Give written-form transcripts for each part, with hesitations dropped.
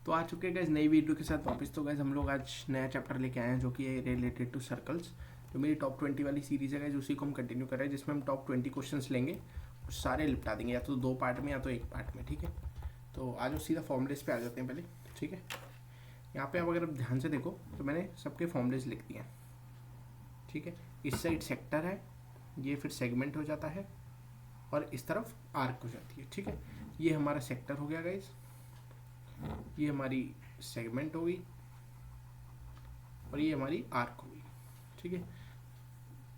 तो आ चुके हैं गाइस नई वीडियो के साथ वापस। तो गाइस हम लोग आज नया चैप्टर लेके आए हैं जो कि है रिलेटेड टू सर्कल्स। जो मेरी टॉप 20 वाली सीरीज है गाइस, उसी को हम कंटिन्यू कर रहे हैं, जिसमें हम टॉप 20 क्वेश्चंस लेंगे और सारे निपटा देंगे, या तो 2 पार्ट में या तो 1 पार्ट में। ठीक है, तो आज सीधा फॉर्मुलेस पे आ जाते हैं पहले। ठीक है, यहाँ पे अब अगर आप ध्यान से देखो तो मैंने सबके फॉर्मुलेस लिख दिए हैं। ठीक है, इस साइड सेक्टर है, ये फिर सेगमेंट हो जाता है और इस तरफ आर्क हो जाती है। ठीक है, ये हमारा सेक्टर हो गया गाइस, ये हमारी सेगमेंट होगी और ये हमारी आर्क होगी। ठीक है,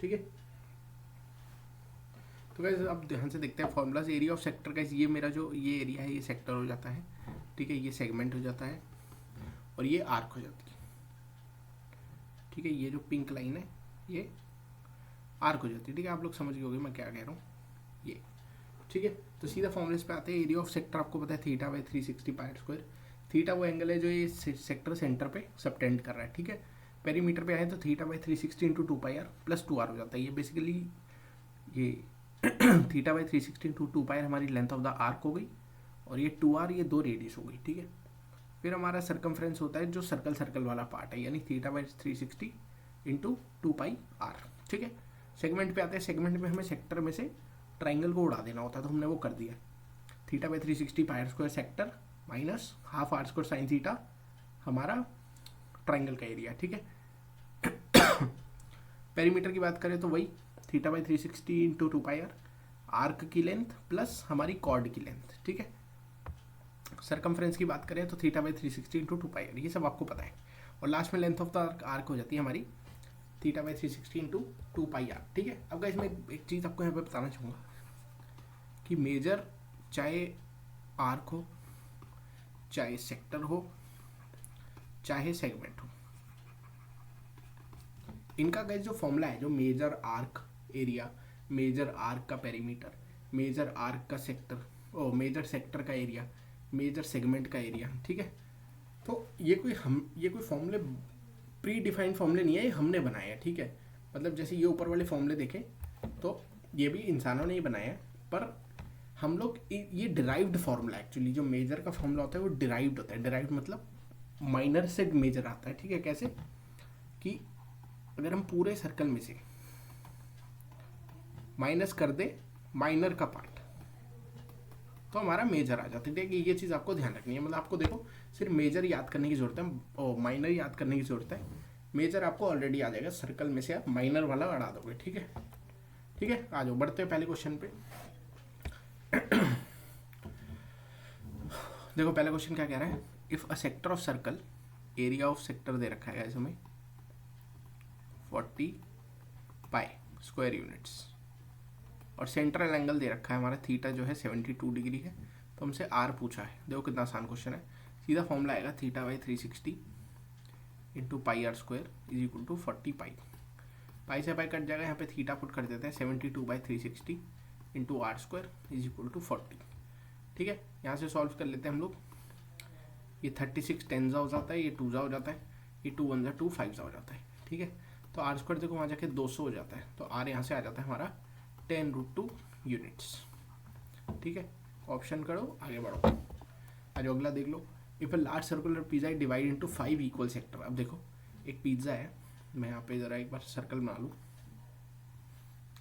ठीक है। तो गाइस अब ध्यान से देखते हैं formulas. Area of sector guys, ये मेरा जो ये एरिया है ये सेक्टर हो जाता है। ठीक है, ये सेगमेंट हो जाता है और ये आर्क हो जाती है। ठीक है, ये जो पिंक लाइन है ये आर्क हो जाती है। ठीक है, आप लोग समझ गए होंगे मैं क्या कह रहा हूँ ये। ठीक है, तो सीधा फॉर्मुलेस पे आते हैं। एरिया ऑफ सेक्टर आपको पता है theta by 360 pi square. Theta वो एंगल है जो ये सेक्टर सेंटर पे सबटेंड कर रहा है। ठीक है, पेरीमीटर पे आए तो theta by 360 into 2 pi r plus 2 r हो जाता है। ये बेसिकली ये थीटा बाई 360 इंटू 2 पाई हमारी लेंथ ऑफ द आर्क हो गई और ये 2 आर ये 2 रेडियस हो गई। ठीक है, फिर हमारा सर्कमफ्रेंस होता है जो सर्कल सर्कल वाला पार्ट है, यानी theta by 360 into 2 pi r. ठीक है, सेगमेंट पे आते हैं। सेगमेंट में हमें सेक्टर में से ट्राइंगल को उड़ा देना होता है, तो हमने वो कर दिया। Theta by 360 pi square sector minus half r square sine theta हमारा ट्राइंगल का एरिया। ठीक है, पेरीमीटर की बात करें तो वही theta by 360 into 2 pi r, arc की लेंथ प्लस हमारी कॉर्ड की लेंथ। ठीक है, सरकमफ्रेंस की बात करें तो theta by 360 into 2 pi r, ये सब आपको पता है। और लास्ट में लेंथ ऑफ द आर्क हो जाती है हमारी theta by 360 into 2 pi r. ठीक है, अब गाइस मैं एक चीज़ आपको यहाँ पे बताना चाहूँगा कि मेजर चाहे आर्क हो, चाहे सेक्टर हो, चाहे सेगमेंट हो, इनका गाइस जो फॉर्मूला है, जो major arc area, major arc का पेरीमीटर, मेजर आर्क का सेक्टर, ओ मेजर सेक्टर का एरिया, मेजर सेगमेंट का एरिया। ठीक है, तो ये कोई फॉर्मूले प्री डिफाइंड फॉर्मूले नहीं है, ये हमने बनाए हैं। ठीक है, मतलब जैसे ये ऊपर वाले फॉर्मूले देखें तो ये भी इंसानों ने ही बनाए हैं, पर हम लोग ये डिराइव्ड फॉर्मूला एक्चुअली, जो मेजर का फॉर्मूला होता है वो डिराइव्ड होता है। डिराइव्ड मतलब माइनर से मेजर आता है। ठीक है, कैसे कि अगर हम पूरे सर्कल में से माइनस कर दे माइनर का पार्ट तो हमारा मेजर आ जाता है। ठीक है, ये चीज़ आपको ध्यान रखनी है। मतलब आपको देखो सिर्फ मेजर याद करने की जरूरत है और माइनर याद करने की जरूरत है। मेजर आपको ऑलरेडी आ जाएगा, सर्कल में से आप माइनर वाला अड़ा दोगे। ठीक है, ठीक है, आ जाओ बढ़ते हैं पहले क्वेश्चन पे। देखो पहला क्वेश्चन क्या कह रहा है, if a sector of circle, area of sector दे रखा है हमें 40 पाई स्क्वायर यूनिट्स और सेंट्रल एंगल दे रखा है हमारा थीटा जो है 72 डिग्री है, तो हमसे आर पूछा है। देखो कितना आसान क्वेश्चन है। सीधा फॉर्मूला आएगा theta by 360 into pi r square is equal to 40 pi. Pi से पाई कट जाएगा, यहाँ पे थीटा पुट कर देते हैं 72 by 360 into r square is equal to 40। ठीक है, यहाँ से सॉल्व कर लेते हैं हम लोग। ये 36 10 हो जाता है, ये 2 हो जाता है, ये 2 1 2 5 हो जाता है। ठीक है, तो आर स्क्वायर देखो वहाँ जाके 200 हो जाता है, तो आर यहाँ से आ जाता है हमारा 10√2 यूनिट्स। ठीक है, ऑप्शन करो आगे बढ़ो। आज अगला देख लो, if a large circular pizza is divide into 5 equal sector. अब देखो एक पिज्जा है, मैं यहाँ पे ज़रा एक बार सर्कल बना लूँ।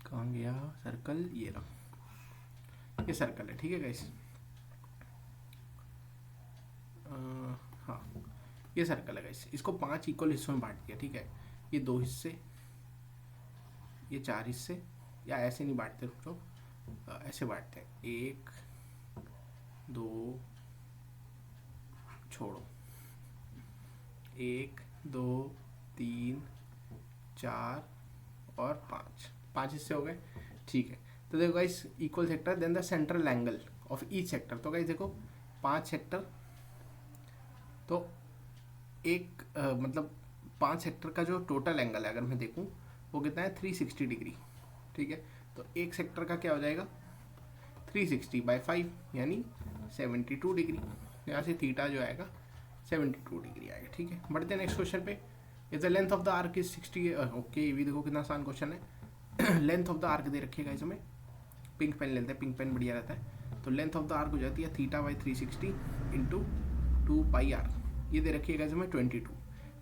कहाँ गया सर्कल, ये रहा, ये सर्कल है। ठीक है गाइस, हाँ ये सर्कल है गाइस, इसको 5 इक्वल हिस्सों में बांट दिया। ठीक है, ये 2 हिस्से, ये 4 हिस्से, या ऐसे नहीं बांटते, रुक जाओ, ऐसे बांटते हैं 1 2 छोड़ो 1 2 3 4 और 5 हिस्से हो गए। ठीक है, तो देखो guys equal sector then the central angle of each sector. तो गाइस देखो 5 सेक्टर, तो एक मतलब 5 सेक्टर का जो टोटल एंगल है अगर मैं देखूं वो कितना है 360 डिग्री। ठीक है, तो एक सेक्टर का क्या हो जाएगा 360 बाई 5 यानी 72 डिग्री। यहाँ से थीटा जो आएगा 72 डिग्री आएगा। ठीक है, बढ़ते हैं नेक्स्ट क्वेश्चन पे। If the length of the arc is 60, okay ये भी देखो कितना आसान क्वेश्चन है। लेंथ ऑफ द आर्क दे रखिएगा इसमें, पिंक पेन लेते हैं, पिंक पेन बढ़िया रहता है। तो लेंथ ऑफ द आर्क हो जाती है theta by 360 into 2 pi r, ये दे रखिएगा इसमें 22,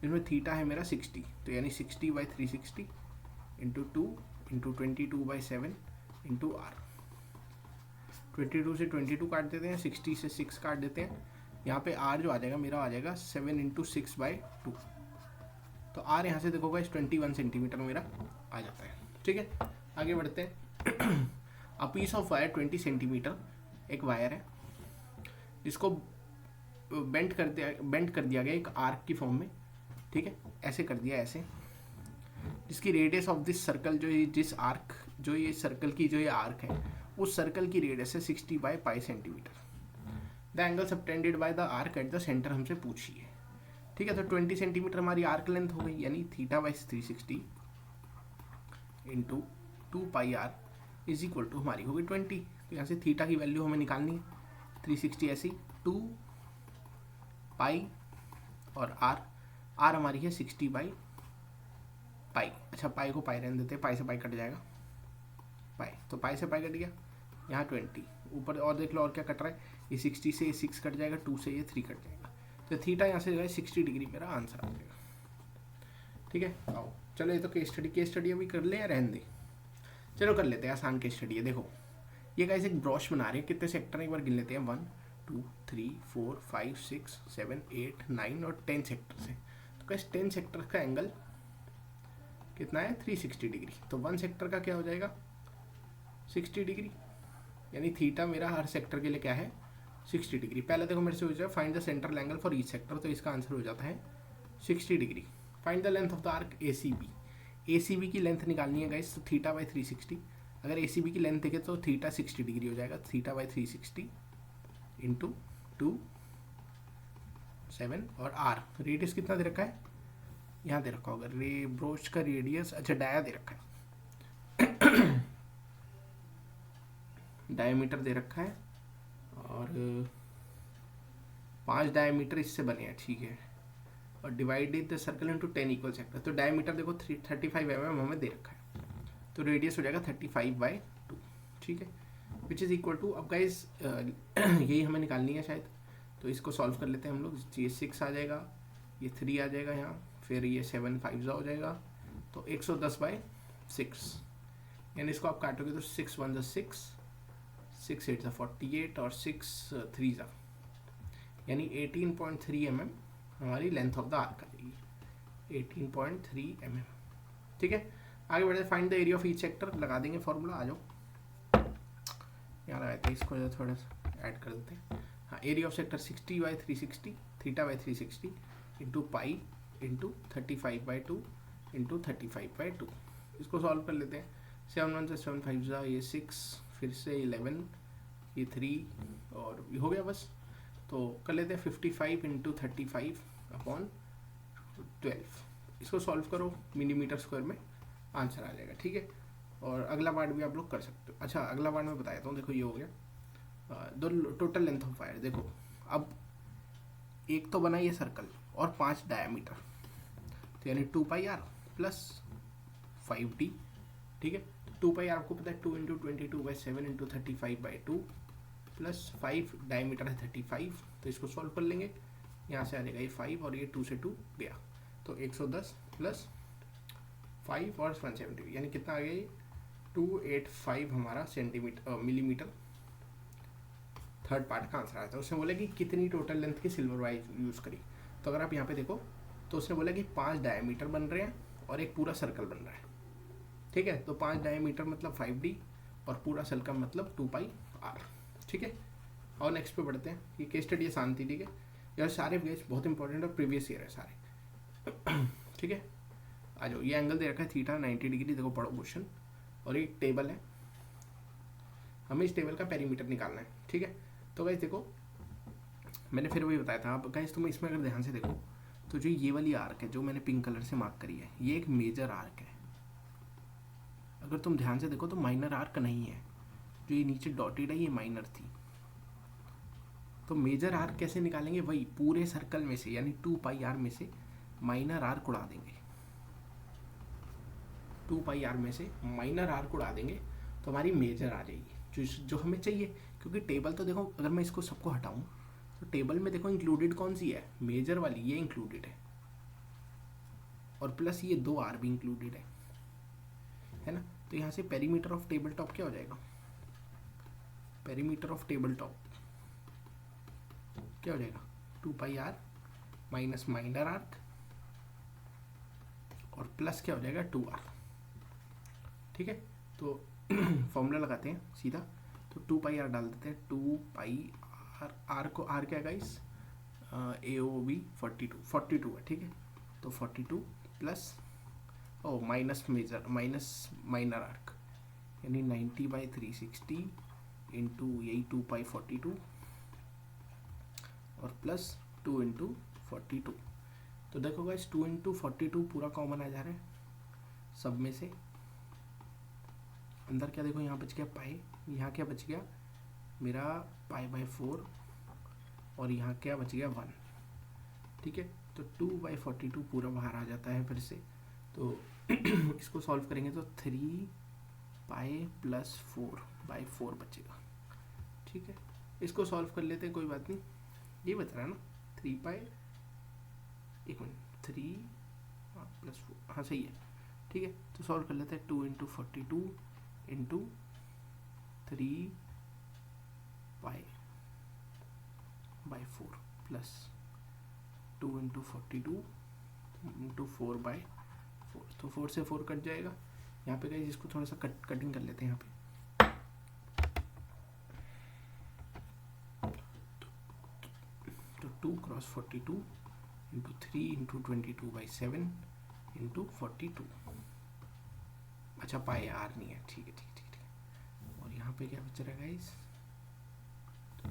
जिसमें थीटा है मेरा 60, तो यानी 60/360 इंटू 2 इंटू 22/7 इंटू आर। 22 से 22 काट देते हैं, 60 से 6 काट देते हैं, यहाँ पे आर जो आ जाएगा मेरा आ जाएगा 7 इंटू 6/2, तो आर यहाँ से देखो गाइस 21 सेंटीमीटर मेरा आ जाता है। ठीक है, आगे बढ़ते हैं। A piece of wire 20 centimetre, एक वायर है जिसको बेंड कर दिया गया एक आर्क की फॉर्म में। ठीक है, ऐसे कर दिया ऐसे, जिसकी रेडियस ऑफ दिस सर्कल, जो ये सर्कल की जो ये आर्क है, उस सर्कल की रेडियस है 60/π centimetre. The angle subtended by the arc at the centre हमसे पूछी है। ठीक है, तो 20 सेंटीमीटर हमारी आर्क लेंथ हो गई, यानी θ/360 into 2 pi R is equal to हमारी होगी 20। तो यहाँ से थीटा की वैल्यू हमें निकालनी है, 360 ऐसी 2 पाई और आर हमारी है 60/π। अच्छा, पाई को पाई रहने देते हैं, पाई से पाई कट जाएगा, पाई तो पाई से पाई कट गया, यहाँ 20 ऊपर और देख लो और क्या कट रहा है, ये 60 से ये 6 कट जाएगा, 2 से ये 3 कट जाएगा, तो थीटा यहाँ से 60 डिग्री मेरा आंसर आ जाएगा। ठीक है, आओ चलो ये तो केस स्टडी अभी कर ले या रहने दे, चलो कर लेते हैं, आसान केस स्टडी है। देखो ये गाइस एक ब्रॉश बना रहे हैं, कितने सेक्टर एक बार गिन लेते हैं, 1 2 3 4 5 6 7 8 9 और 10 सेक्टर से। तो गाइस 10 सेक्टर का एंगल कितना है, 360 डिग्री। तो 1 सेक्टर का क्या हो जाएगा, 60 डिग्री, यानी थीटा मेरा हर सेक्टर के लिए क्या है, 60 डिग्री। पहले देखो मेरे से हो जाए find the central angle for each sector, तो इसका आंसर हो जाता है 60 degree. Find the length of the arc ACB की लेंथ निकालनी है गाइस, तो θ/360। अगर ACB की लेंथ देखें तो थीटा 60 डिग्री हो जाएगा, θ/360 इंटू 2 7 और आर रेडियस कितना दे रखा है, यहाँ दे रखा होगा ब्रोच का रेडियस, अच्छा डाया दे रखा है डायमीटर दे रखा है, और 5 डायमीटर इससे बने हैं। ठीक है, और divided the circle into 10 equal sector, तो डायमीटर देखो 35 mm हमें दे रखा है, तो रेडियस हो जाएगा 35/2। ठीक है, विच इज़ इक्वल टू, अब गाइस यही हमें निकालनी है शायद, तो इसको सॉल्व कर लेते हैं हम लोग। ये 6 आ जाएगा, ये 3 आ जाएगा यहाँ, फिर ये 7 5 हो जाएगा, तो 110/6, यानी इसको आप काटोगे तो 6 1 6 6 8 48 और 6 3 यानी 18.3 mm हमारी लेंथ ऑफ द आर्क आ जाएगी, 18.3 mm। ठीक है, आगे बढ़ते, find the area of each sector, लगा देंगे फॉर्मूला, आ जाओ यहाँ लगाते हैं, इसको थोड़ा सा ऐड कर देते हैं। हाँ, area of sector 60/360 θ/360 into pi into 35/2 into 35/2। इसको सॉल्व कर लेते हैं, 7 1 से 7 5 ये 6, फिर से 11, ये 3 और ये हो गया बस। तो कर लेते हैं 55 इंटू 35/12, इसको सॉल्व करो मिलीमीटर स्क्वायर में, आंसर आ जाएगा। ठीक है, और अगला पार्ट भी आप लोग कर सकते हो। अच्छा, अगला पार्ट मैं बताता हूँ, देखो ये हो गया दो टोटल लेंथ ऑफ वायर। देखो अब एक तो बना ये सर्कल और 5 डायमीटर, तो यानी 2 पाई आर प्लस 5d। ठीक है, 2 पाई आर आपको पता है 2 इंटू 22/7 इंटू 35/2 प्लस 5 डायमीटर है 35, तो इसको सॉल्व कर लेंगे, यहाँ से आ जाएगा ये 5 और ये 2 से 2 गया, तो 110 प्लस 5 और 170, यानी कितना आ गया ये 285 हमारा सेंटीमीटर मिलीमीटर। थर्ड पार्ट का आंसर आया था। उसने बोला कि कितनी टोटल लेंथ की सिल्वर वायर यूज़ करी, तो अगर आप यहाँ पे देखो तो उसने बोला कि 5 डायमीटर बन रहे हैं और एक पूरा सर्कल बन रहा है। ठीक है, तो 5 डायमीटर मतलब 5d और पूरा सर्कल मतलब 2 पाई आर। ठीक है, और नेक्स्ट पे बढ़ते हैं। ये केस स्टडी आसान थी, ठीक है, यार सारे केस बहुत इंपॉर्टेंट और प्रीवियस ईयर है सारे। ठीक है, आ जाओ, ये एंगल दे रखा है थीटा 90 डिग्री, देखो पढ़ो क्वेश्चन, और ये टेबल है, हमें इस टेबल का पेरीमीटर निकालना है। ठीक है, तो गाइस देखो मैंने फिर वही बताया था, आप गाइस तुम इसमें अगर ध्यान से देखो तो जो ये वाली आर्क है जो मैंने पिंक कलर से मार्क करी है, ये एक मेजर आर्क है। अगर तुम ध्यान से देखो तो माइनर आर्क नहीं है, जो ये नीचे डॉटेड है ये माइनर थी। तो मेजर आर्क कैसे निकालेंगे, वही पूरे सर्कल में से यानी 2 पाई आर में से माइनर आर्क उड़ा देंगे, 2 पाई आर में से माइनर आर्क उड़ा देंगे तो हमारी मेजर आ जाएगी जो हमें चाहिए। क्योंकि टेबल तो देखो अगर मैं इसको सबको हटाऊं तो टेबल में देखो इंक्लूडेड कौन सी है, मेजर वाली, ये इंक्लूडेड है, और प्लस ये 2 आर भी इंक्लूडेड है ना। तो यहाँ से पेरीमीटर ऑफ टेबल टॉप क्या हो जाएगा, पेरीमीटर ऑफ टेबल टॉप क्या हो जाएगा, 2 pi are minus minor arc और प्लस क्या हो जाएगा 2 आर। ठीक है, तो फॉर्मूला लगाते हैं सीधा, तो 2 पाई आर डाल देते हैं, 2 पाई आर, आर को आर क्या गाइस, AOB 42 है। ठीक है, तो 42 plus minus major minus minor arc यानी 90/360 इंटू यही 2 पाई 42 और प्लस 2 इंटू 42। तो देखो गाइस 2 इंटू 42 पूरा कॉमन आ जा रहा है सब में से, अंदर क्या देखो यहाँ बच गया पाई, यहाँ क्या बच गया मेरा पाई/4 और यहाँ क्या बच गया 1। ठीक है, तो 2/42 पूरा बाहर आ जाता है फिर से। तो इसको सॉल्व करेंगे तो 3 पाई प्लस 4/4 बचेगा। ठीक है, इसको सॉल्व कर लेते हैं, कोई बात नहीं, ये बच रहा है ना 3 पाई, एक मिनट 3 प्लस 4, हाँ सही है। ठीक है, तो सॉल्व कर लेते हैं, 2 इंटू 42 इंटू 3 पाई/4 प्लस 2 इंटू 42 इंटू 4/4, तो 4 से 4 कट जाएगा। यहाँ पे गाइस इसको थोड़ा सा कटिंग कर लेते हैं यहाँ पे, तो 2 क्रॉस 42 इंटू 3 इंटू 22/7 इंटू 42। अच्छा पाई आर नहीं है, ठीक है ठीक ठीक ठीक। और यहाँ पे क्या बच रहा है गाइस,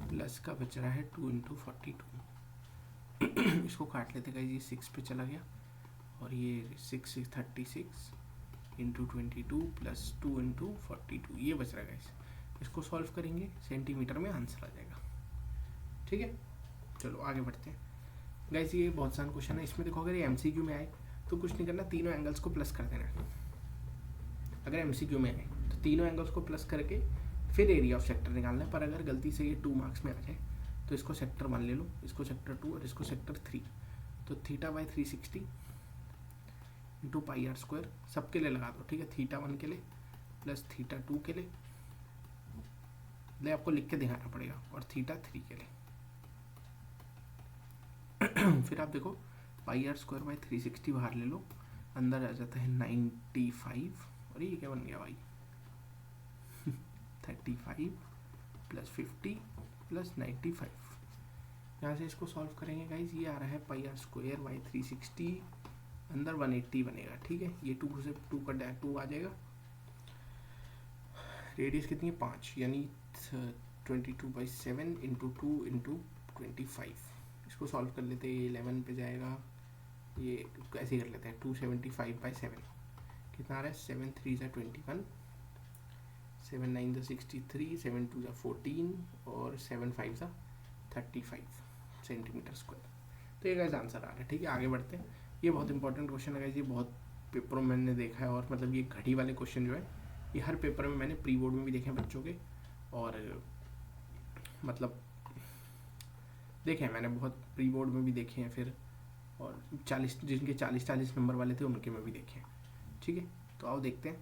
प्लस का बच रहा है 2 इंटू 42। इसको काट लेते गाइस, ये 6 पे चला गया और ये 36 इंटू 22 प्लस 2 इंटू 42, ये बच रहा है गाइस। इसको सॉल्व करेंगे सेंटीमीटर में आंसर आ जाएगा। ठीक है, चलो आगे बढ़ते हैं गाइस। ये बहुत आसान क्वेश्चन है, इसमें देखो अगर ये MCQ में आए तो कुछ नहीं करना, तीनों एंगल्स को प्लस कर देना है। अगर MCQ में आए तो तीनों एंगल्स को प्लस करके फिर एरिया ऑफ सेक्टर निकालना है, पर अगर गलती से ये 2 मार्क्स में आ जाए तो इसको सेक्टर 1 ले लो, इसको सेक्टर 2 और इसको सेक्टर 3। तो θ/360 इंटू पाई आर स्क्वायर सबके लिए लगा दो। ठीक है, θ1 के लिए प्लस θ2 के लिए, आपको लिख के दिखाना पड़ेगा, और θ3 के लिए। फिर आप देखो पाई आर स्क्वायर बाई 360 बाहर ले लो, अंदर आ जाता है 95, और ये क्या बन गया भाई 35 प्लस 50 प्लस 95। यहाँ से इसको सॉल्व करेंगे गाइज, ये आ रहा है पाई आर स्क्वायर बाई 360, अंदर 180 बनेगा। ठीक है, ये 2 से 2 का 2 आ जाएगा, रेडियस कितनी है 5, यानी 22/7 इंटू 2 इंटू 25। इसको सॉल्व कर लेते हैं, 11 पे जाएगा, ये ऐसे ही कर लेते हैं, 275/7 कितना आ रहा है, 7 3 = 21, 7 9 = 63, 7 2 = 14 और 7 5 = 35 सेंटीमीटर स्क्वायर। तो ये गाइस आंसर आ रहा है। ठीक है, आगे बढ़ते हैं। ये बहुत इंपॉर्टेंट क्वेश्चन है गाइस, ये बहुत पेपरों में मैंने देखा है, और मतलब ये घड़ी वाले क्वेश्चन जो है ये हर पेपर में मैंने प्री बोर्ड में भी देखे हैं बच्चों के, और मतलब देखे हैं मैंने, बहुत प्री बोर्ड में भी देखे हैं, फिर और 40 जिनके 40 नंबर वाले थे उनके में भी देखे हैं। ठीक है, तो आओ देखते हैं।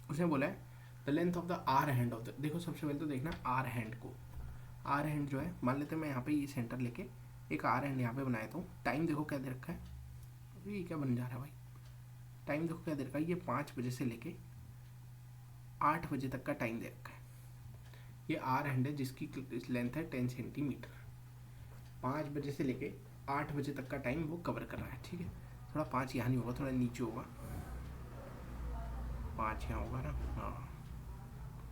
उसने बोला है the length of the hour hand of the, देखो सबसे पहले तो देखना आर हैंड को, आर हैंड जो है मान लेते हैं मैं यहाँ पे ये सेंटर लेके एक आर हैंड यहाँ पे बनाया था। टाइम देखो क्या दे रखा है, ये क्या बन जा रहा है भाई, टाइम देखो क्या दे रखा है, ये 5 बजे से लेके 8 बजे तक का टाइम दे रखा है। ये आर हैंड है जिसकी लेंथ है 10 सेंटीमीटर, 5 बजे से लेके 8 बजे तक का टाइम वो कवर कर रहा है। ठीक है, थोड़ा 5 यहाँ नहीं होगा, थोड़ा नीचे होगा, 5 यहाँ होगा ना, हाँ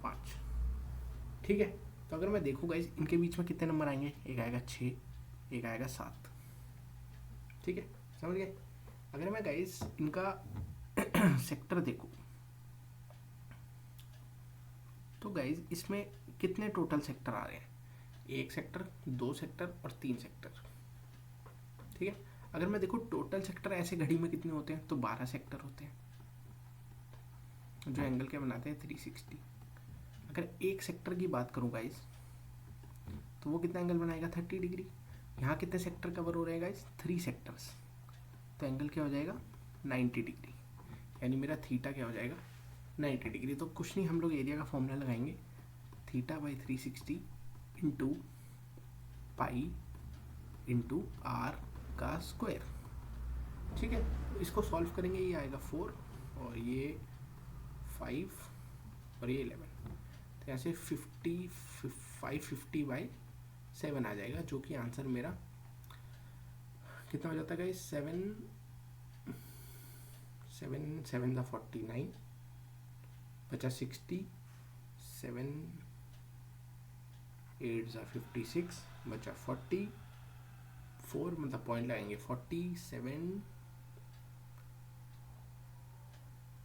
5। ठीक है, तो अगर मैं देखूँ गाइस इनके बीच में कितने नंबर आएंगे, एक आएगा 6, एक आएगा 7। ठीक है, समझ गए। अगर मैं गाइस इनका सेक्टर देखूँ तो गाइस इसमें कितने टोटल सेक्टर आ रहे हैं, 1 सेक्टर, 2 सेक्टर और 3 सेक्टर। ठीक है, अगर मैं देखूँ टोटल सेक्टर ऐसे घड़ी में कितने होते हैं, तो 12 सेक्टर होते हैं जो एंगल क्या बनाते हैं 360। अगर 1 सेक्टर की बात करूँ गाइस तो वो कितना एंगल बनाएगा 30 डिग्री। यहाँ कितने सेक्टर कवर हो रहे हैं गाइस, 3 सेक्टर्स, तो एंगल क्या हो जाएगा 90 डिग्री, यानी मेरा थीटा क्या हो जाएगा 90 डिग्री। तो कुछ नहीं, हम लोग एरिया का फॉर्मूला लगाएंगे, theta by 360 into pi into r का स्क्वायर। ठीक है, तो इसको सॉल्व करेंगे, ये आएगा 4 और ये 5 और ये 11, तो यहाँ से 550 बाई 7 आ जाएगा, जो कि आंसर मेरा कितना हो जाता है गाइस, 7 दा 49 बचा 60, 7 8 ज़ा 56 बचा 44, मतलब पॉइंट लगाएंगे 47,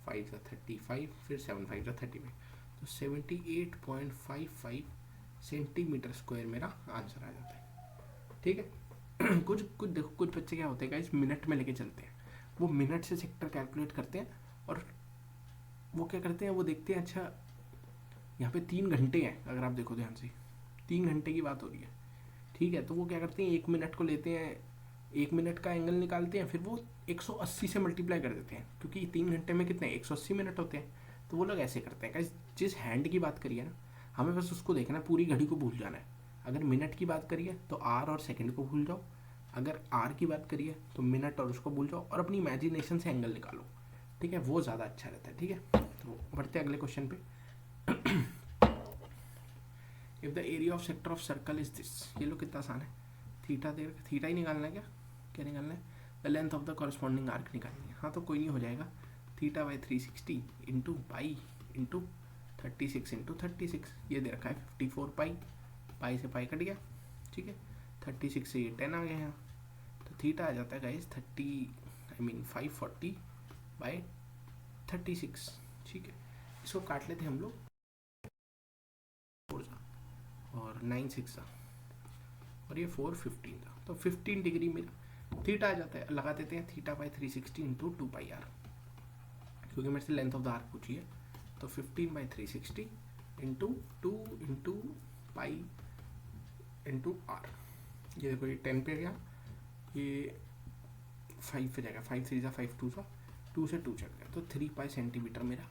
5 ज़ा 35, फिर 7 5 ज़ा 35, तो 78.55 सेंटीमीटर स्क्वायर मेरा आंसर आ जाता है। ठीक है, कुछ कुछ देखो, कुछ बच्चे क्या होते हैं गाइस, मिनट में लेके चलते हैं, वो मिनट से सेक्टर कैलकुलेट करते हैं, और वो क्या करते हैं, वो देखते हैं अच्छा यहाँ पे 3 घंटे हैं, अगर आप देखो ध्यान से 3 घंटे की बात हो रही है, ठीक है, तो वो क्या करते हैं 1 मिनट को लेते हैं, 1 मिनट का एंगल निकालते हैं, फिर वो 180 से मल्टीप्लाई कर देते हैं, क्योंकि 3 घंटे में कितने 180 मिनट होते हैं, तो वो लोग ऐसे करते हैं। जिस हैंड की बात करिए ना, हमें बस उसको देखना, पूरी घड़ी को भूल जाना है। अगर मिनट की बात करिए तो आर और सेकंड को भूल जाओ, अगर आर की बात करिए तो मिनट और उसको भूल जाओ, और अपनी इमेजिनेशन से एंगल निकालो। ठीक है, वो ज़्यादा अच्छा रहता है। ठीक है, तो बढ़ते अगले क्वेश्चन पे। If the area of sector of circle is this, ये लो कितना आसान है, थीटा ही निकालना है, क्या निकालना है, the length of the corresponding arc निकालनी है। हाँ, तो कोई नहीं, हो जाएगा theta by 360 into pi into 36 into 36, ये दे रखा है 54 पाई, पाई से पाई कट गया। ठीक है, 36 से ये 10 आ गया यहाँ, तो थीटा आ जाता है गाइस 540 बाई 36। ठीक है, इसको काट लेते हैं हम लोग, और 9 6 और ये 4 15 था, तो 15 डिग्री मेरा थीटा आ जाता है। लगा देते हैं theta by 360 into 2 pi r, क्योंकि मेरे से लेंथ ऑफ द आर्क पूछी है, तो 15 by 360 into 2 into pi into r. ये देखो, ये 10 पे गया, ये 5 पे जाएगा, 5 3 5 2 2 से 2 चल गया, तो 3 पाई सेंटीमीटर मेरा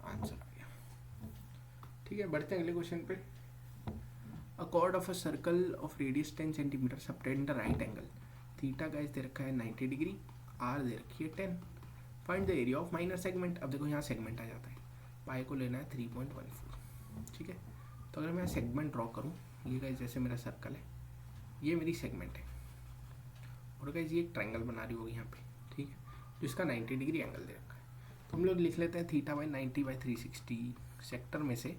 आंसर आ गया। ठीक है, बढ़ते हैं अगले क्वेश्चन पे। A chord of a circle of radius 10 centimetre subtend the right angle, theta guys दे रखा है 90 डिग्री, आर दे रखी है 10, find the area of minor segment. अब देखो यहाँ सेगमेंट आ जाता है, पाई को लेना है 3.14। ठीक है, तो अगर मैं सेगमेंट ड्रॉ करूँ, ये गाइस जैसे मेरा सर्कल है, ये मेरी सेगमेंट है, और गाइस ये एक ट्रायंगल बना रही होगी यहाँ पे। ठीक है, तो इसका 90 डिग्री एंगल दे रखा है, तो हम लोग लिख लेते हैं थीटा बाई 90 बाई 360 सेक्टर में से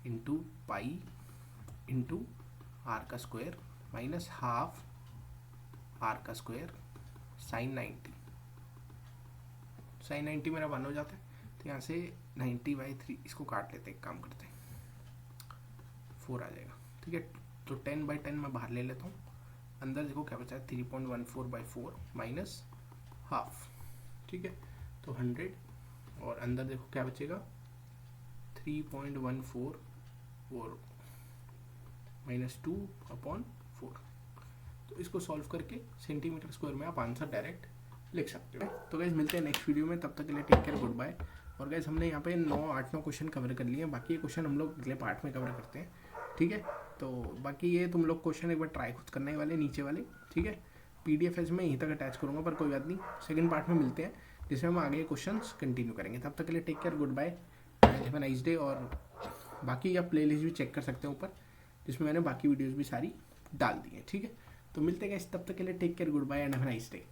इंटू पाई इंटू आर का स्क्वायर माइनस हाफ आर का स्क्वायर साइन 90। साइन 90 मेरा 1 हो जाता है, तो यहाँ से 90 बाई 3 इसको काट लेते हैं, एक काम करते हैं 4 आ जाएगा। ठीक है, तो 10 बाई 10 मैं बाहर ले लेता हूँ, अंदर देखो क्या बचा है 3.14 बाई 4 माइनस हाफ। ठीक है, तो 100, और अंदर देखो क्या बचेगा 3.14 और माइनस 2/4। तो इसको सॉल्व करके सेंटीमीटर स्क्वायर में आप आंसर डायरेक्ट लिख सकते हो। तो गाइज मिलते हैं नेक्स्ट वीडियो में, तब तक के लिए टेक केयर, गुड बाय। और गाइज हमने यहाँ पे 8-9 क्वेश्चन कवर कर लिए हैं, बाकी ये क्वेश्चन हम लोग अगले पार्ट में कवर करते हैं। ठीक है, तो बाकी ये तुम लोग क्वेश्चन एक बार ट्राई खुद करने वाले नीचे वाले। ठीक है, PDF मैं यहीं तक अटैच करूँगा, पर कोई बात नहीं, सेकंड पार्ट में मिलते हैं जिसमें हम आगे क्वेश्चन कंटिन्यू करेंगे। तब तक के लिए take care, goodbye, have a nice day. और बाकी आप प्ले लिस्ट भी चेक कर सकते हैं ऊपर, जिसमें मैंने बाकी वीडियोज़ भी सारी डाल दी हैं। ठीक है, तो मिलते हैं तब तक के लिए take care, goodbye and have a nice day.